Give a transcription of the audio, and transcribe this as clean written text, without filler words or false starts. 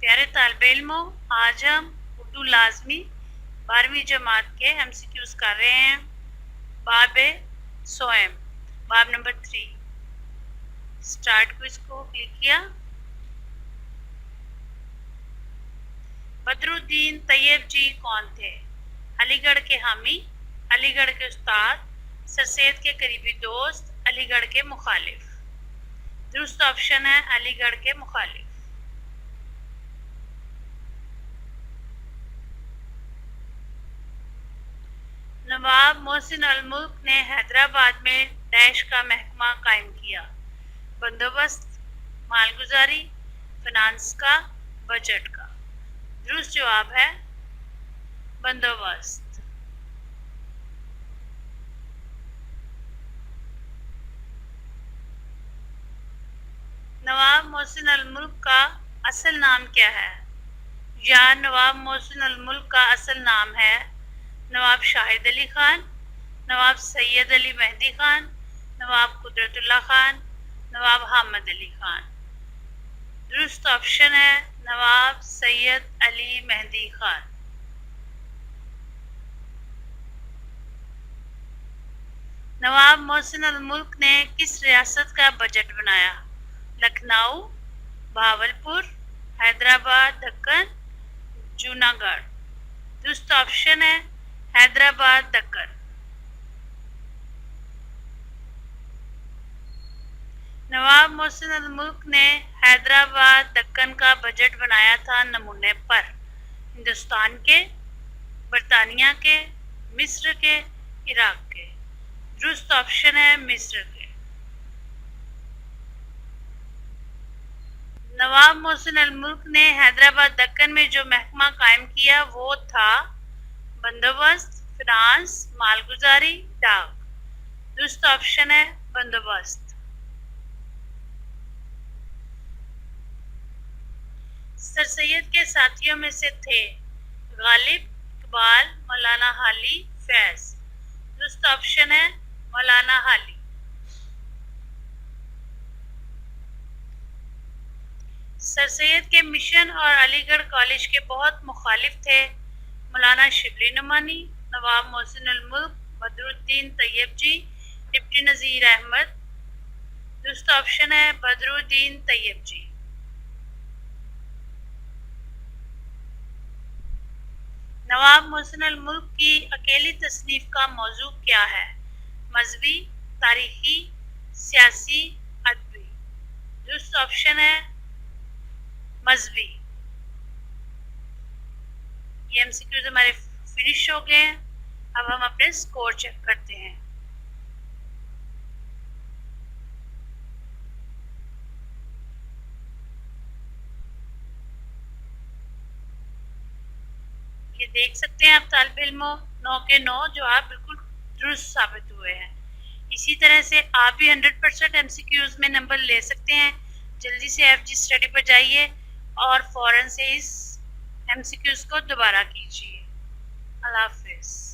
प्यारे तालिब इल्मों, आज हम उर्दू लाजमी 12वीं जमात के MCQs कर रहे हैं। बाब सोएम, बाब नंबर 3। स्टार्ट क्विज को क्लिक किया। बदरुद्दीन तैयब जी कौन थे? अलीगढ़ के हामी, अलीगढ़ के उस्ताद, सर सैयद के करीबी दोस्त, अलीगढ़ के मुखालिफ। दुरुस्त ऑप्शन है अलीगढ़ के मुखालिफ। नवाब मोहसिन अल मुल्क ने हैदराबाद में डैश का महकमा कायम किया। बंदोबस्त, मालगुजारी, फाइनेंस का, बजट का। दुरुस्त जवाब है बंदोबस्त। नवाब मोहसिन अल मुल्क का असल नाम क्या है? या नवाब मोहसिन अल मुल्क का असल नाम है नवाब शाहिद अली खान, नवाब सैयद अली मेहदी खान, नवाब कुदरतुल्लाह खान, नवाब हामिद अली खान। दुरुस्त ऑप्शन है नवाब सैयद अली मेहदी खान। नवाब मोहसिन अल मुल्क ने किस रियासत का बजट बनाया? लखनऊ, भावलपुर, हैदराबाद, दक्कन, जूनागढ़। दुरुस्त ऑप्शन है हैदराबाद, दक्कन। नवाब मोहसिन अल मुल्क ने हैदराबाद दक्कन का बजट बनाया था नमूने पर हिंदुस्तान के, बरतानिया के, मिस्र के, इराक के। दुरुस्त ऑप्शन है मिस्र के। नवाब मोहसिन अल मुल्क ने हैदराबाद दक्कन में जो महकमा कायम किया वो था बंदोबस्त, फाइनेंस, मालगुजारी, डाक। दुरुस्त ऑप्शन है बंदोबस्त। सर सैयद के साथियों में से थे गालिब, इकबाल, मौलाना हाली, फैज। दुरुस्त ऑप्शन है मौलाना हाली। सर सैयद के मिशन और अलीगढ़ कॉलेज के बहुत मुखालिफ थे मौलाना शिबली नुमानी, नवाब मोहसिन अल मुल्क, बदरुद्दीन तैयब जी, डिप्टी नज़ीर अहमद। दुरुस्त ऑप्शन है बदरुद्दीन तैयब जी। नवाब मोहसिन अल मुल्क की अकेली तसनीफ का मौजू क्या है? मजहबी, तारीखी, सियासी, अदबी। दुरुस्त ऑप्शन है मजहबी। ये MCQs हमारे फिनिश हो गए हैं। अब हम अपने स्कोर चेक करते हैं। ये देख सकते हैं आप तालिब इल्मों, 9 के 9 जवाब बिल्कुल दुरुस्त साबित हुए हैं। इसी तरह से आप भी 100% MCQs में नंबर ले सकते हैं। जल्दी से FG स्टडी पर जाइए और फौरन से इस MCQs को दोबारा कीजिए। अल्लाह हाफिज़।